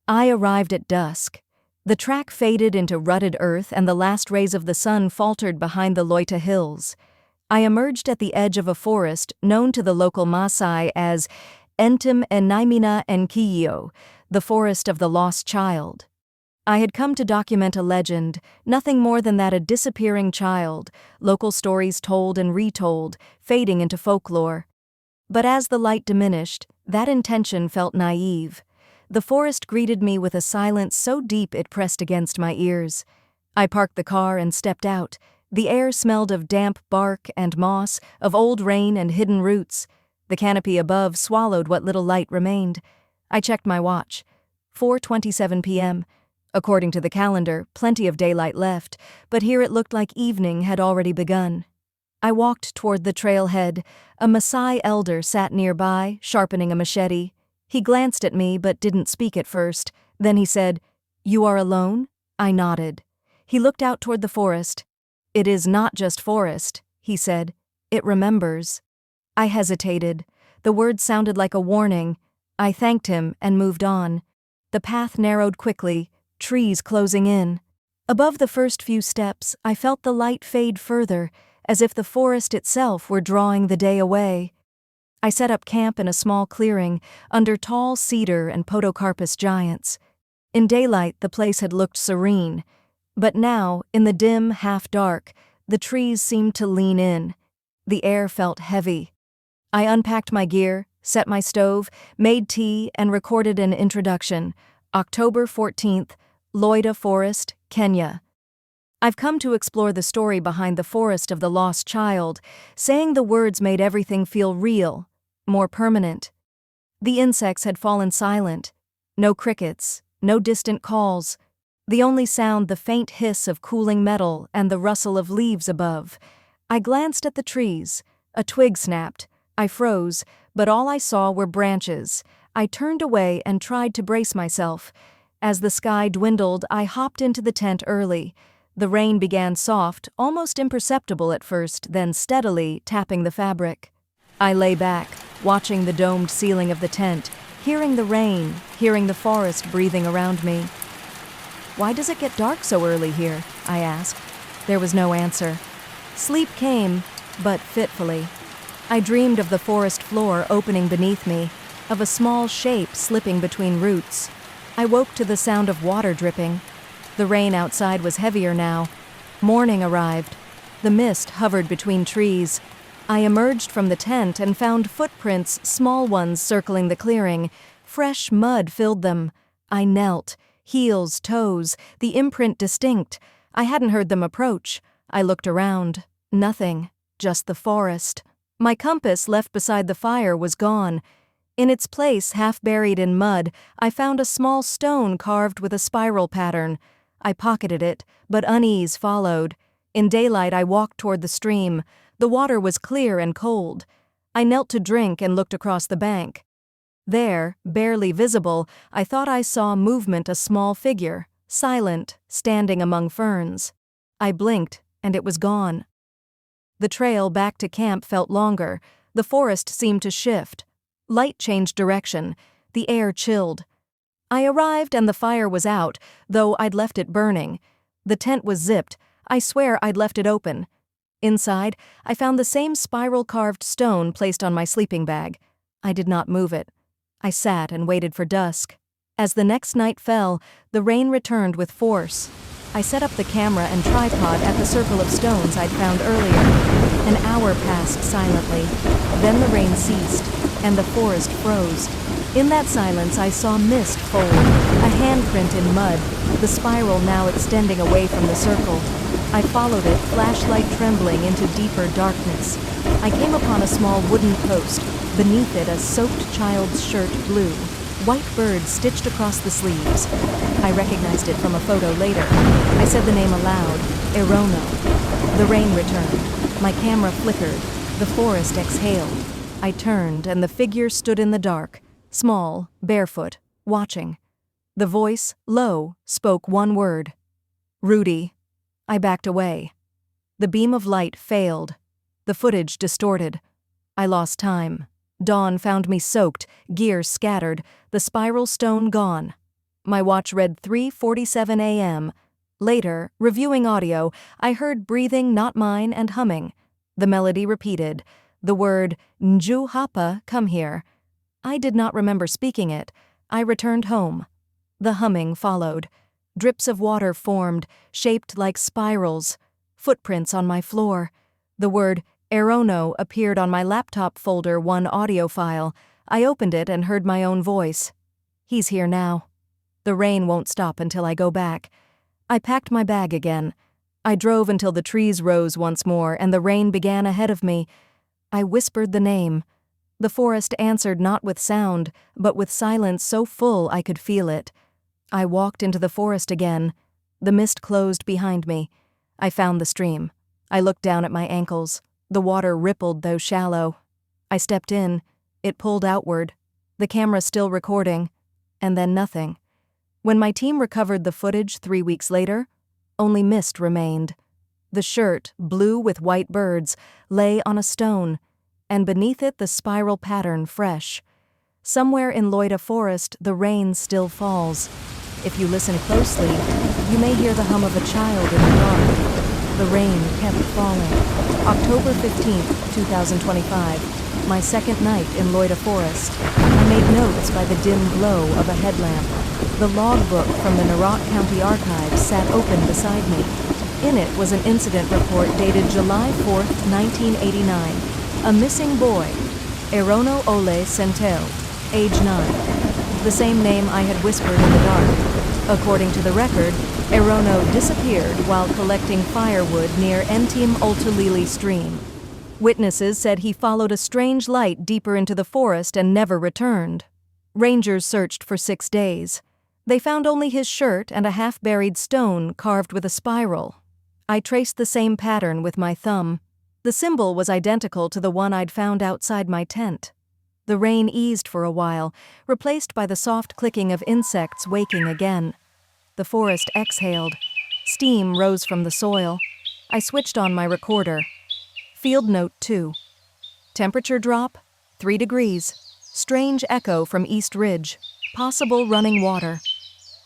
I arrived at dusk. The track faded into rutted earth and the last rays of the sun faltered behind the Loita hills. I emerged at the edge of a forest known to the local Maasai as Entim Enaimina Enkiyo, the forest of the lost child. I had come to document a legend, nothing more than that a disappearing child, local stories told and retold, fading into folklore. But as the light diminished, that intention felt naive. The forest greeted me with a silence so deep it pressed against my ears. I parked the car and stepped out. The air smelled of damp bark and moss, of old rain and hidden roots. The canopy above swallowed what little light remained. I checked my watch. 4:27 p.m. According to the calendar, plenty of daylight left, but here it looked like evening had already begun. I walked toward the trailhead. A Maasai elder sat nearby, sharpening a machete. He glanced at me but didn't speak at first. Then he said, "You are alone?" I nodded. He looked out toward the forest. "It is not just forest," he said. "It remembers." I hesitated. The words sounded like a warning. I thanked him and moved on. The path narrowed quickly, trees closing in. Above the first few steps, I felt the light fade further, as if the forest itself were drawing the day away. I set up camp in a small clearing, under tall cedar and podocarpus giants. In daylight, the place had looked serene. But now, in the dim, half-dark, the trees seemed to lean in. The air felt heavy. I unpacked my gear, set my stove, made tea, and recorded an introduction. October 14th, Loita Forest, Kenya. I've come to explore the story behind the forest of the lost child. Saying the words made everything feel real, more permanent. The insects had fallen silent. No crickets, no distant calls. The only sound the faint hiss of cooling metal and the rustle of leaves above. I glanced at the trees. A twig snapped. I froze, but all I saw were branches. I turned away and tried to brace myself. As the sky dwindled, I hopped into the tent early. The rain began soft, almost imperceptible at first, then steadily tapping the fabric. I lay back, watching the domed ceiling of the tent, hearing the rain, hearing the forest breathing around me. "Why does it get dark so early here?" I asked. There was no answer. Sleep came, but fitfully. I dreamed of the forest floor opening beneath me, of a small shape slipping between roots. I woke to the sound of water dripping. The rain outside was heavier now. Morning arrived. The mist hovered between trees. I emerged from the tent and found footprints, small ones circling the clearing. Fresh mud filled them. I knelt. Heels, toes, the imprint distinct. I hadn't heard them approach. I looked around. Nothing. Just the forest. My compass left beside the fire was gone. In its place, half buried in mud, I found a small stone carved with a spiral pattern. I pocketed it, but unease followed. In daylight, I walked toward the stream. The water was clear and cold. I knelt to drink and looked across the bank. There, barely visible, I thought I saw movement, a small figure, silent, standing among ferns. I blinked, and it was gone. The trail back to camp felt longer. The forest seemed to shift. Light changed direction. The air chilled. I arrived and the fire was out, though I'd left it burning. The tent was zipped. I swear I'd left it open. Inside, I found the same spiral-carved stone placed on my sleeping bag. I did not move it. I sat and waited for dusk. As the next night fell, the rain returned with force. I set up the camera and tripod at the circle of stones I'd found earlier. An hour passed silently. Then the rain ceased, and the forest froze. In that silence, I saw mist fold, a handprint in mud, the spiral now extending away from the circle. I followed it, flashlight trembling, into deeper darkness. I came upon a small wooden post. Beneath it, a soaked child's shirt blew. White birds stitched across the sleeves. I recognized it from a photo later. I said the name aloud, Erono. The rain returned. My camera flickered. The forest exhaled. I turned, and the figure stood in the dark, small, barefoot, watching. The voice, low, spoke one word. "Rudy." I backed away. The beam of light failed. The footage distorted. I lost time. Dawn found me soaked, gear scattered, the spiral stone gone. My watch read 3:47 a.m. Later, reviewing audio, I heard breathing not mine and humming. The melody repeated. The word, "Nju hapa, come here." I did not remember speaking it. I returned home. The humming followed. Drips of water formed, shaped like spirals. Footprints on my floor. The word Erono appeared on my laptop folder 1 audio file. I opened it and heard my own voice. He's here now. The rain won't stop until I go back. I packed my bag again. I drove until the trees rose once more and the rain began ahead of me. I whispered the name. The forest answered not with sound, but with silence so full I could feel it. I walked into the forest again. The mist closed behind me. I found the stream. I looked down at my ankles. The water rippled though shallow. I stepped in. It pulled outward. The camera still recording. And then nothing. When my team recovered the footage 3 weeks later, only mist remained. The shirt, blue with white birds, lay on a stone, and beneath it the spiral pattern fresh. Somewhere in Loita Forest, the rain still falls. If you listen closely, you may hear the hum of a child in the dark. The rain kept falling. October 15th, 2025, my second night in Loita Forest. I made notes by the dim glow of a headlamp. The logbook from the Narat County Archives sat open beside me. In it was an incident report dated July 4th, 1989. A missing boy, Erono Ole Centel, age 9. The same name I had whispered in the dark. According to the record, Erono disappeared while collecting firewood near Entim Oltulili stream. Witnesses said he followed a strange light deeper into the forest and never returned. Rangers searched for 6 days. They found only his shirt and a half-buried stone carved with a spiral. I traced the same pattern with my thumb. The symbol was identical to the one I'd found outside my tent. The rain eased for a while, replaced by the soft clicking of insects waking again. The forest exhaled. Steam rose from the soil. I switched on my recorder. Field note 2. Temperature drop, 3 degrees. Strange echo from East Ridge. Possible running water.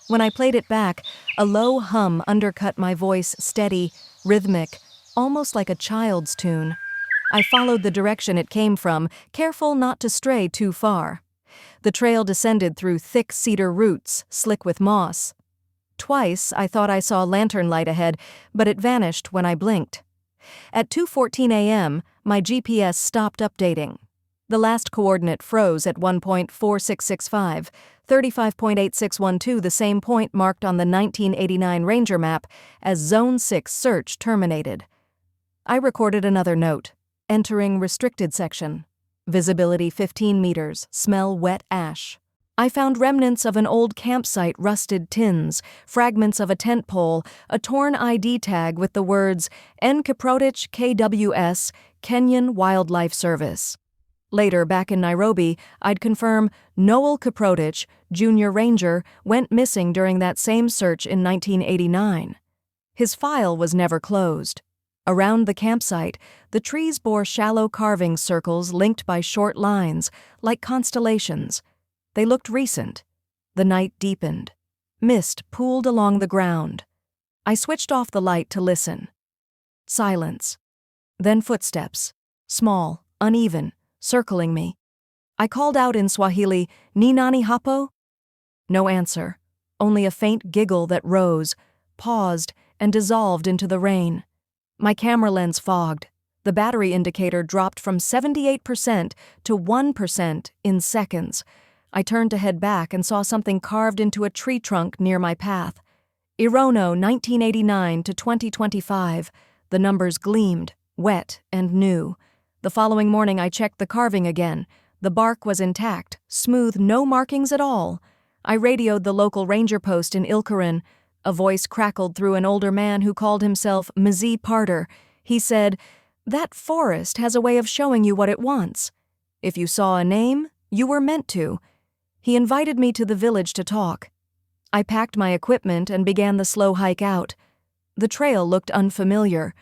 When I played it back, a low hum undercut my voice, steady, rhythmic, almost like a child's tune. I followed the direction it came from, careful not to stray too far. The trail descended through thick cedar roots, slick with moss. Twice I thought I saw lantern light ahead, but it vanished when I blinked. At 2:14 a.m., my GPS stopped updating. The last coordinate froze at 1.4665, 35.8612, the same point marked on the 1989 Ranger map as Zone 6 search terminated. I recorded another note. Entering restricted section. Visibility 15 meters, smell wet ash. I found remnants of an old campsite, rusted tins, fragments of a tent pole, a torn ID tag with the words N. Kiprotich KWS, Kenyan Wildlife Service. Later, back in Nairobi, I'd confirm Noel Kiprotich, Junior Ranger, went missing during that same search in 1989. His file was never closed. Around the campsite, the trees bore shallow carving circles linked by short lines, like constellations. They looked recent. The night deepened. Mist pooled along the ground. I switched off the light to listen. Silence. Then footsteps. Small, uneven, circling me. I called out in Swahili, "Ni nani hapo?" No answer. Only a faint giggle that rose, paused, and dissolved into the rain. My camera lens fogged. The battery indicator dropped from 78% to 1% in seconds. I turned to head back and saw something carved into a tree trunk near my path. Erono 1989 to 2025. The numbers gleamed, wet and new. The following morning I checked the carving again. The bark was intact, smooth, no markings at all. I radioed the local ranger post in Ilkarin. A voice crackled through an older man who called himself Mzee Parter. He said, "That forest has a way of showing you what it wants. If you saw a name, you were meant to." He invited me to the village to talk. I packed my equipment and began the slow hike out. The trail looked unfamiliar.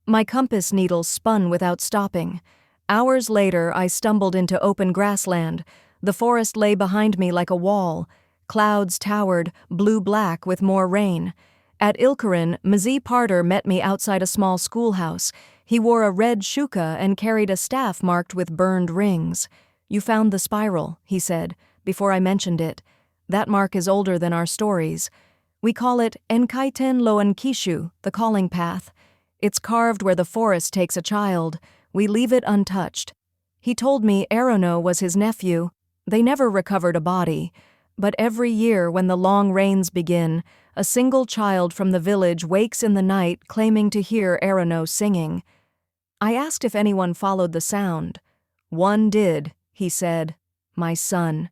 My compass needle spun without stopping. Hours later, I stumbled into open grassland. The forest lay behind me like a wall. Clouds towered, blue-black with more rain. At Ilkarin, Mzee Parter met me outside a small schoolhouse. He wore a red shuka and carried a staff marked with burned rings. "You found the spiral," he said, before I mentioned it. "That mark is older than our stories. We call it Enkaiten Loan Kishu, the calling path. It's carved where the forest takes a child. We leave it untouched." He told me Erono was his nephew. They never recovered a body. But every year when the long rains begin, a single child from the village wakes in the night claiming to hear Erono singing. I asked if anyone followed the sound. "One did," he said, "my son."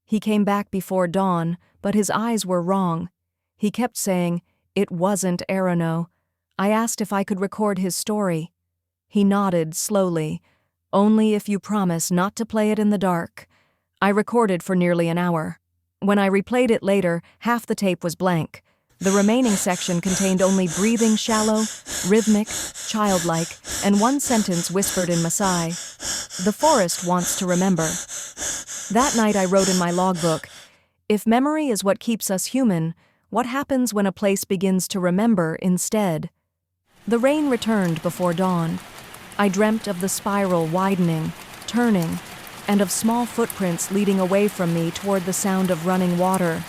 He came back before dawn, but his eyes were wrong. He kept saying, "It wasn't Erono." I asked if I could record his story. He nodded slowly. "Only if you promise not to play it in the dark." I recorded for nearly an hour. When I replayed it later, half the tape was blank. The remaining section contained only breathing shallow, rhythmic, childlike, and one sentence whispered in Maasai. "The forest wants to remember." That night I wrote in my logbook, "If memory is what keeps us human, what happens when a place begins to remember instead?" The rain returned before dawn. I dreamt of the spiral widening, turning, and of small footprints leading away from me toward the sound of running water.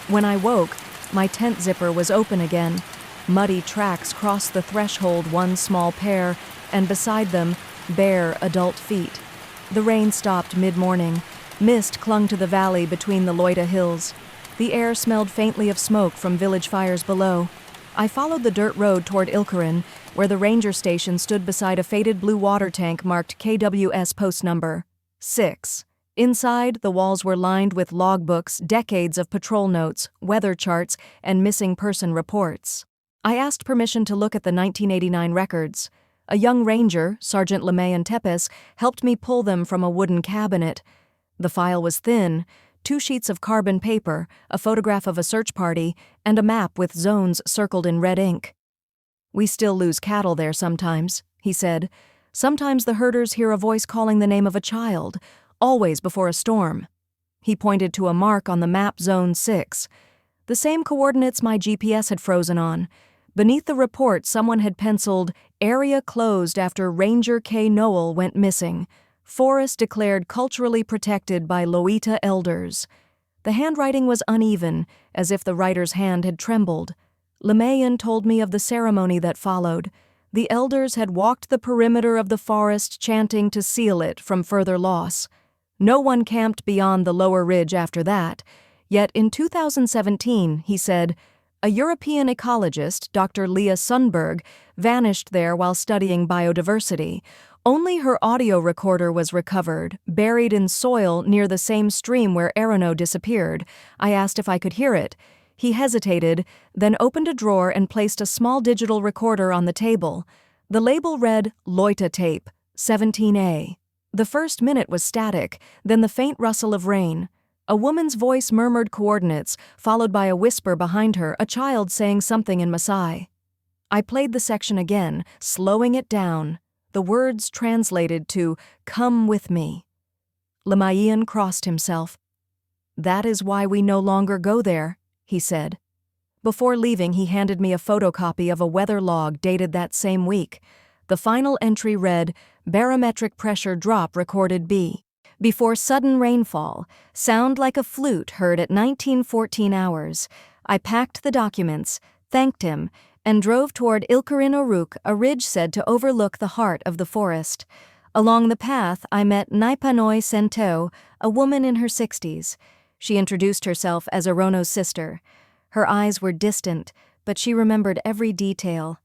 When I woke, my tent zipper was open again. Muddy tracks crossed the threshold one small pair, and beside them, bare adult feet. The rain stopped mid-morning. Mist clung to the valley between the Loita hills. The air smelled faintly of smoke from village fires below. I followed the dirt road toward Ilkarin, where the ranger station stood beside a faded blue water tank marked KWS post number 6. Inside, the walls were lined with logbooks, decades of patrol notes, weather charts, and missing person reports. I asked permission to look at the 1989 records. A young ranger, Sergeant LeMay and Tepes, helped me pull them from a wooden cabinet. The file was thin, 2 sheets of carbon paper, a photograph of a search party, and a map with zones circled in red ink. "We still lose cattle there sometimes," he said. "Sometimes the herders hear a voice calling the name of a child, always before a storm." He pointed to a mark on the map Zone 6. The same coordinates my GPS had frozen on. Beneath the report, someone had penciled, "Area closed after Ranger K. Noel went missing. Forest declared culturally protected by Loita elders." The handwriting was uneven, as if the writer's hand had trembled. LeMayan told me of the ceremony that followed. The elders had walked the perimeter of the forest chanting to seal it from further loss. No one camped beyond the lower ridge after that. Yet in 2017, he said, a European ecologist, Dr. Leah Sundberg, vanished there while studying biodiversity. Only her audio recorder was recovered, buried in soil near the same stream where Erono disappeared. I asked if I could hear it. He hesitated, then opened a drawer and placed a small digital recorder on the table. The label read, Loita Tape, 17A. The first minute was static, then the faint rustle of rain. A woman's voice murmured coordinates, followed by a whisper behind her, a child saying something in Maasai. I played the section again, slowing it down. The words translated to, "Come with me." Lemayan crossed himself. "That is why we no longer go there," he said. Before leaving, he handed me a photocopy of a weather log dated that same week. The final entry read, "Barometric pressure drop recorded B. Before sudden rainfall, sound like a flute heard at 1914 hours. I packed the documents, thanked him, and drove toward Ilkarin Uruk, a ridge said to overlook the heart of the forest. Along the path, I met Naipanoi Sento, a woman in her 60s. She introduced herself as Erono's sister. Her eyes were distant, but she remembered every detail.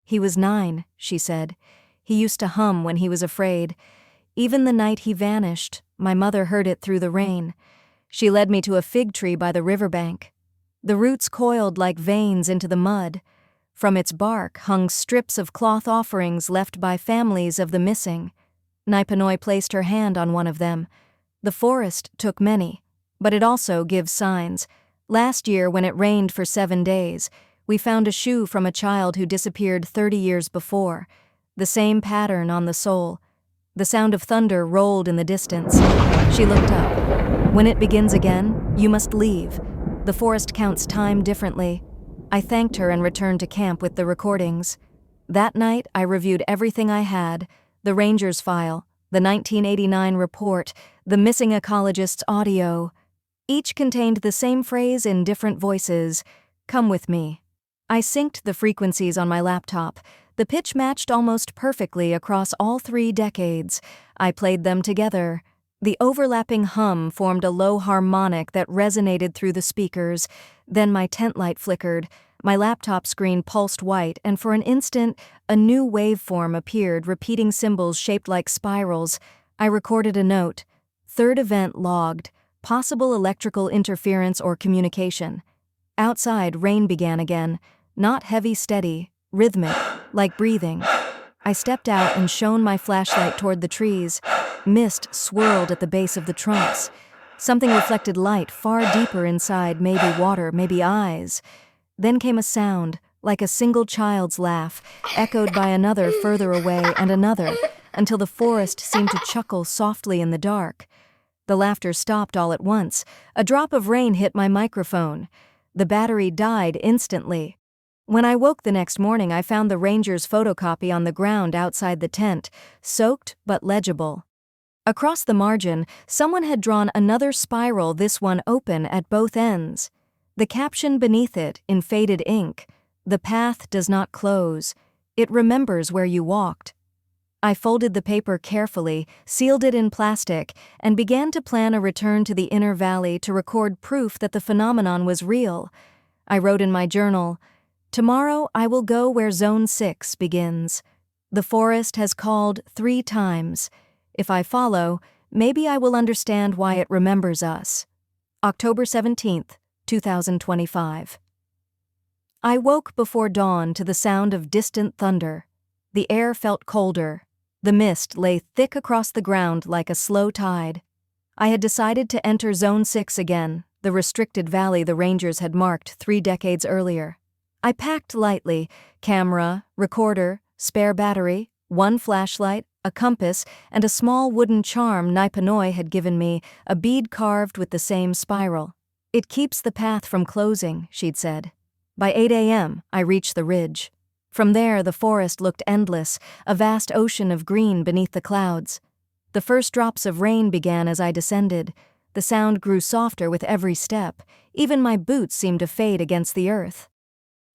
"He was 9, she said. He used to hum when he was afraid. Even the night he vanished, my mother heard it through the rain. She led me to a fig tree by the riverbank. The roots coiled like veins into the mud. From its bark hung strips of cloth offerings left by families of the missing. Naipanoi placed her hand on one of them. The forest took many, but it also gives signs. Last year, when it rained for 7 days, we found a shoe from a child who disappeared 30 years before. The same pattern on the sole. The sound of thunder rolled in the distance. She looked up. When it begins again, you must leave. The forest counts time differently. I thanked her and returned to camp with the recordings. That night, I reviewed everything I had: the ranger's file, the 1989 report, the missing ecologist's audio. Each contained the same phrase in different voices: "Come with me." I synced the frequencies on my laptop. The pitch matched almost perfectly across all 3 decades. I played them together. The overlapping hum formed a low harmonic that resonated through the speakers. Then my tent light flickered. My laptop screen pulsed white, and for an instant, a new waveform appeared, repeating symbols shaped like spirals. I recorded a note: "Third event logged. Possible electrical interference or communication." Outside, rain began again. Not heavy, steady, rhythmic, like breathing. I stepped out and shone my flashlight toward the trees. Mist swirled at the base of the trunks. Something reflected light far deeper inside, maybe water, maybe eyes. Then came a sound, like a single child's laugh, echoed by another further away and another, until the forest seemed to chuckle softly in the dark. The laughter stopped all at once. A drop of rain hit my microphone. The battery died instantly. When I woke the next morning, I found the ranger's photocopy on the ground outside the tent, soaked but legible. Across the margin, someone had drawn another spiral, this one open at both ends. The caption beneath it, in faded ink: "The path does not close. It remembers where you walked." I folded the paper carefully, sealed it in plastic, and began to plan a return to the inner valley to record proof that the phenomenon was real. I wrote in my journal, "Tomorrow I will go where Zone 6 begins. The forest has called 3 times. If I follow, maybe I will understand why it remembers us." October 17th, 2025. I woke before dawn to the sound of distant thunder. The air felt colder. The mist lay thick across the ground like a slow tide. I had decided to enter Zone 6 again, the restricted valley the rangers had marked 3 decades earlier. I packed lightly: camera, recorder, spare battery, 1 flashlight, a compass, and a small wooden charm Naipanoi had given me, a bead carved with the same spiral. "It keeps the path from closing," she'd said. By 8 a.m., I reached the ridge. From there, the forest looked endless, a vast ocean of green beneath the clouds. The first drops of rain began as I descended. The sound grew softer with every step. Even my boots seemed to fade against the earth.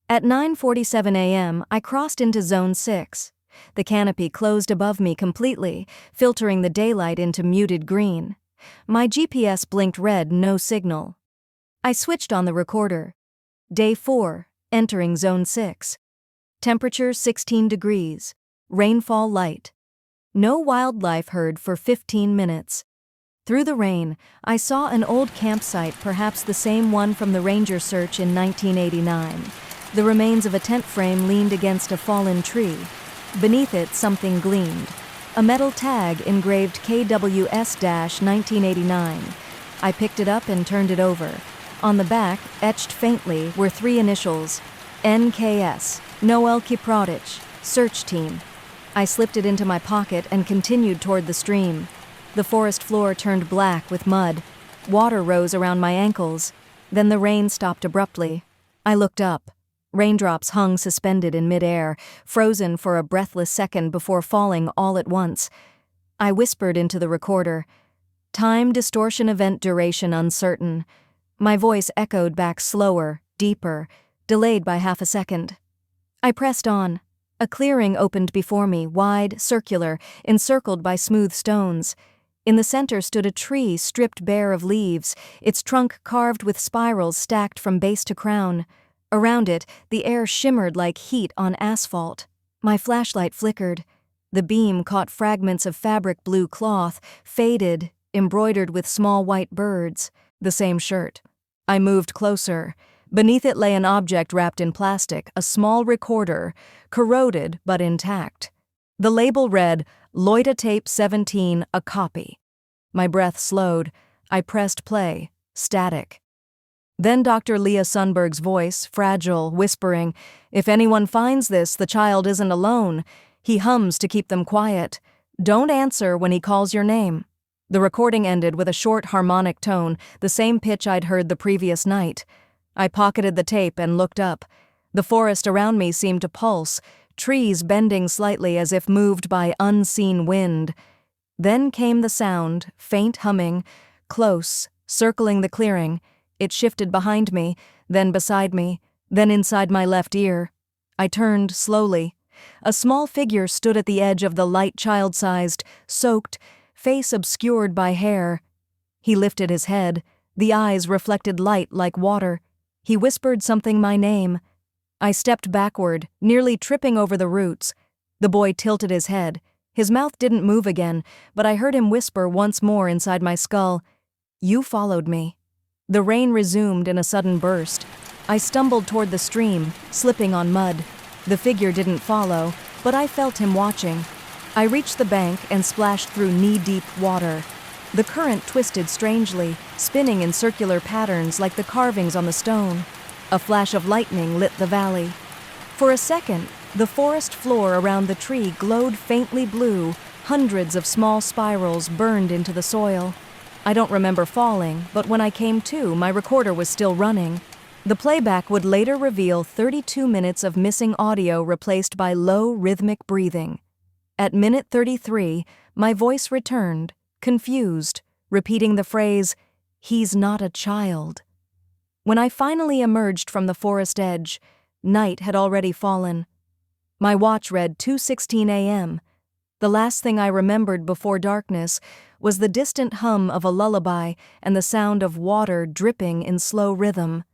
At 9:47 a.m., I crossed into Zone 6. The canopy closed above me completely, filtering the daylight into muted green. My GPS blinked red, no signal. I switched on the recorder. Day 4, entering Zone 6. Temperature 16 degrees. Rainfall light. No wildlife heard for 15 minutes. Through the rain, I saw an old campsite, perhaps the same one from the ranger search in 1989. The remains of a tent frame leaned against a fallen tree. Beneath it, something gleamed. A metal tag engraved KWS-1989. I picked it up and turned it over. On the back, etched faintly, were 3 initials: NKS, Noel Kiprotich, Search Team. I slipped it into my pocket and continued toward the stream. The forest floor turned black with mud. Water rose around my ankles. Then the rain stopped abruptly. I looked up. Raindrops hung suspended in midair, frozen for a breathless second before falling all at once. I whispered into the recorder. "Time distortion, event duration uncertain." My voice echoed back slower, deeper, delayed by half a second. I pressed on. A clearing opened before me, wide, circular, encircled by smooth stones. In the center stood a tree stripped bare of leaves, its trunk carved with spirals stacked from base to crown. Around it, the air shimmered like heat on asphalt. My flashlight flickered. The beam caught fragments of fabric blue cloth, faded, embroidered with small white birds. The same shirt. I moved closer. Beneath it lay an object wrapped in plastic, a small recorder, corroded but intact. The label read, "Loita Tape 17, a copy." My breath slowed. I pressed play. Static. Then Dr. Leah Sundberg's voice, fragile, whispering, "If anyone finds this, the child isn't alone. He hums to keep them quiet. Don't answer when he calls your name." The recording ended with a short harmonic tone, the same pitch I'd heard the previous night. I pocketed the tape and looked up. The forest around me seemed to pulse, trees bending slightly as if moved by unseen wind. Then came the sound, faint humming, close, circling the clearing. It shifted behind me, then beside me, then inside my left ear. I turned slowly. A small figure stood at the edge of the light child-sized, soaked, face obscured by hair. He lifted his head. The eyes reflected light like water. He whispered something my name. I stepped backward, nearly tripping over the roots. The boy tilted his head. His mouth didn't move again, but I heard him whisper once more inside my skull, "You followed me." The rain resumed in a sudden burst. I stumbled toward the stream, slipping on mud. The figure didn't follow, but I felt him watching. I reached the bank and splashed through knee-deep water. The current twisted strangely, spinning in circular patterns like the carvings on the stone. A flash of lightning lit the valley. For a second, the forest floor around the tree glowed faintly blue. Hundreds of small spirals burned into the soil. I don't remember falling, but when I came to, my recorder was still running. The playback would later reveal 32 minutes of missing audio replaced by low, rhythmic breathing. At minute 33, my voice returned, confused, repeating the phrase, "He's not a child." When I finally emerged from the forest edge, night had already fallen. My watch read 2:16 a.m. The last thing I remembered before darkness was the distant hum of a lullaby and the sound of water dripping in slow rhythm.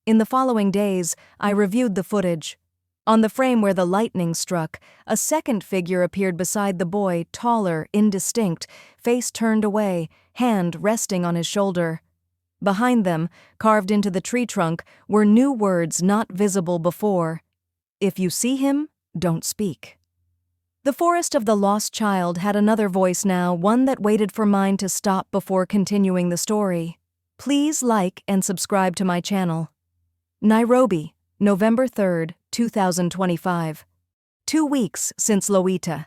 In the following days, I reviewed the footage. On the frame where the lightning struck, a second figure appeared beside the boy, taller, indistinct, face turned away, hand resting on his shoulder. Behind them, carved into the tree trunk, were new words not visible before. "If you see him, don't speak." The Forest of the Lost Child had another voice now, one that waited for mine to stop before continuing the story. Please like and subscribe to my channel. Nairobi, November 3rd, 2025. 2 weeks since Loita.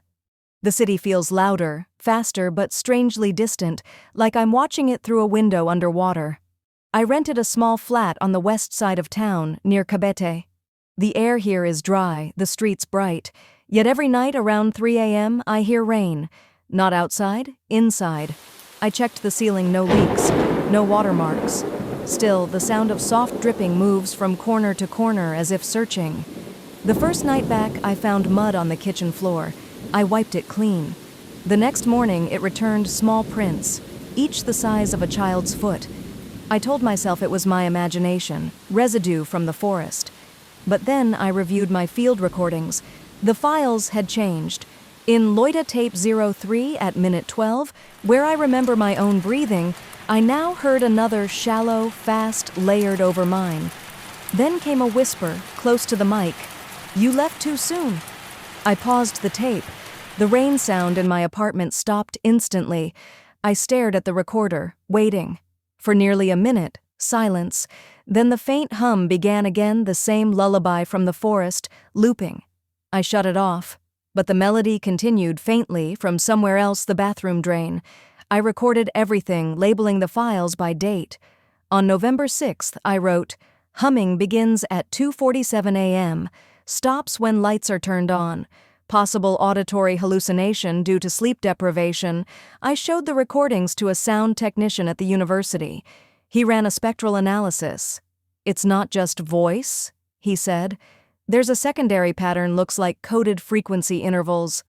The city feels louder, faster, but strangely distant, like I'm watching it through a window underwater. I rented a small flat on the west side of town, near Kabete. The air here is dry, the streets bright, yet every night around 3 a.m. I hear rain. Not outside, inside. I checked the ceiling, no leaks, no watermarks. Still, the sound of soft dripping moves from corner to corner as if searching. The first night back, I found mud on the kitchen floor. I wiped it clean. The next morning, it returned small prints, each the size of a child's foot. I told myself it was my imagination, residue from the forest. But then I reviewed my field recordings. The files had changed. In Loita tape 03 at minute 12, where I remember my own breathing, I now heard another shallow, fast, layered over mine. Then came a whisper, close to the mic. "You left too soon." I paused the tape. The rain sound in my apartment stopped instantly. I stared at the recorder, waiting. For nearly a minute, silence. Then the faint hum began again, the same lullaby from the forest, looping. I shut it off, but the melody continued faintly from somewhere else, the bathroom drain. I recorded everything, labeling the files by date. On November 6th, I wrote, "Humming begins at 2:47 a.m., stops when lights are turned on. Possible auditory hallucination due to sleep deprivation." I showed the recordings to a sound technician at the university. He ran a spectral analysis. "It's not just voice," he said. "There's a secondary pattern, looks like coded frequency intervals.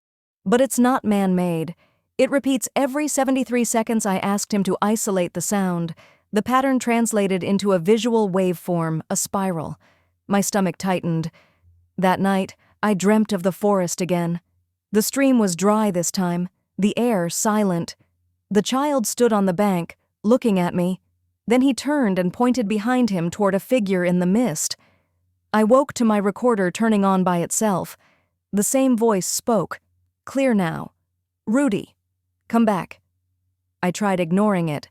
But it's not man-made. It repeats every 73 seconds." I asked him to isolate the sound. The pattern translated into a visual waveform, a spiral. My stomach tightened. That night, I dreamt of the forest again. The stream was dry this time, the air silent. The child stood on the bank, looking at me. Then he turned and pointed behind him toward a figure in the mist. I woke to my recorder turning on by itself. The same voice spoke, clear now. "Rudy, come back." I tried ignoring it.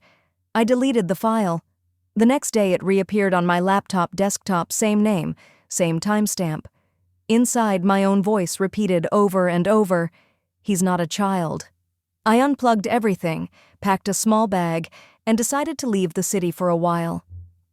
I deleted the file. The next day it reappeared on my laptop desktop, same name, same timestamp. Inside, my own voice repeated over and over, "He's not a child." I unplugged everything, packed a small bag, and decided to leave the city for a while.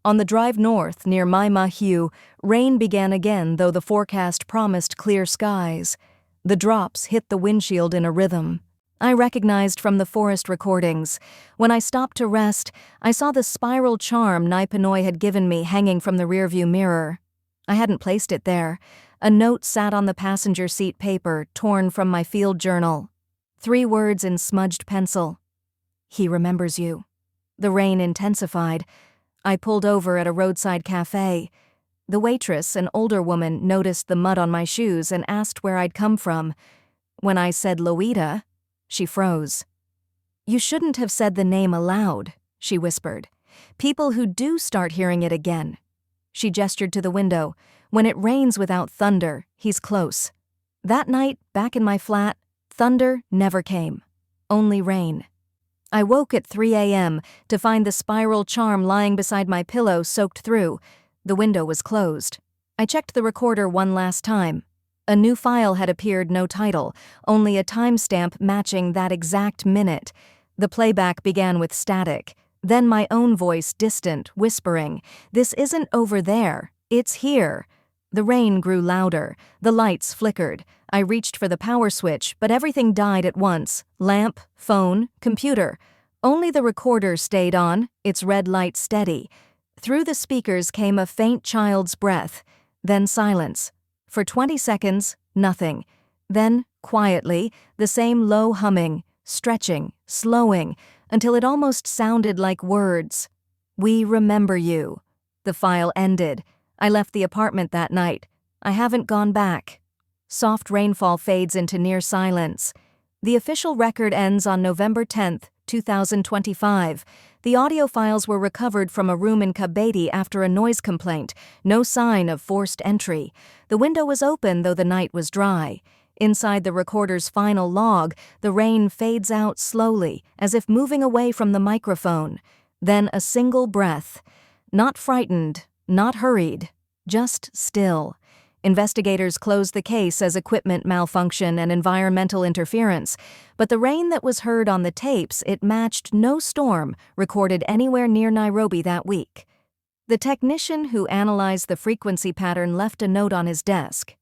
On the drive north, near Maimahiu, rain began again, though the forecast promised clear skies. The drops hit the windshield in a rhythm I recognized from the forest recordings. When I stopped to rest, I saw the spiral charm Naipanoi had given me hanging from the rearview mirror. I hadn't placed it there. A note sat on the passenger seat paper, torn from my field journal. 3 words in smudged pencil. "He remembers you." The rain intensified. I pulled over at a roadside cafe. The waitress, an older woman, noticed the mud on my shoes and asked where I'd come from. When I said Loita, she froze. "You shouldn't have said the name aloud," she whispered. "People who do start hearing it again." She gestured to the window. "When it rains without thunder, he's close." That night, back in my flat, thunder never came. Only rain. I woke at 3 a.m. to find the spiral charm lying beside my pillow soaked through. The window was closed. I checked the recorder one last time. A new file had appeared, no title, only a timestamp matching that exact minute. The playback began with static, then my own voice distant, whispering, "This isn't over there, it's here." The rain grew louder, the lights flickered. I reached for the power switch, but everything died at once. Lamp, phone, computer. Only the recorder stayed on, its red light steady. Through the speakers came a faint child's breath, then silence. For 20 seconds, nothing. Then, quietly, the same low humming, stretching, slowing, until it almost sounded like words. "We remember you." The file ended. I left the apartment that night. I haven't gone back. Soft rainfall fades into near silence. The official record ends on November 10th, 2025. The audio files were recovered from a room in Kabeti after a noise complaint, no sign of forced entry. The window was open, though the night was dry. Inside the recorder's final log, the rain fades out slowly, as if moving away from the microphone. Then a single breath. Not frightened, not hurried, just still. Investigators closed the case as equipment malfunction and environmental interference, but the rain that was heard on the tapes, it matched no storm recorded anywhere near Nairobi that week. The technician who analyzed the frequency pattern left a note on his desk.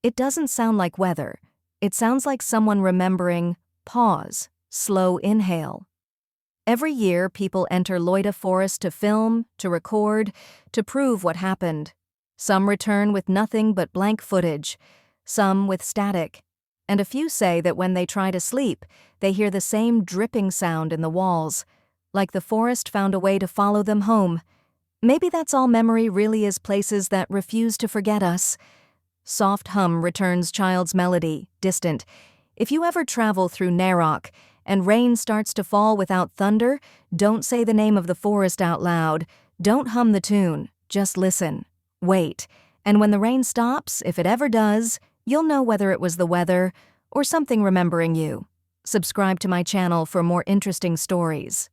"It doesn't sound like weather. It sounds like someone remembering, pause, slow inhale." Every year, people enter Loita Forest to film, to record, to prove what happened. Some return with nothing but blank footage, some with static, and a few say that when they try to sleep, they hear the same dripping sound in the walls, like the forest found a way to follow them home. Maybe that's all memory really is, places that refuse to forget us. Soft hum returns child's melody, distant. If you ever travel through Narok and rain starts to fall without thunder, don't say the name of the forest out loud. Don't hum the tune, just listen. Wait, and when the rain stops, if it ever does, you'll know whether it was the weather or something remembering you. Subscribe to my channel for more interesting stories.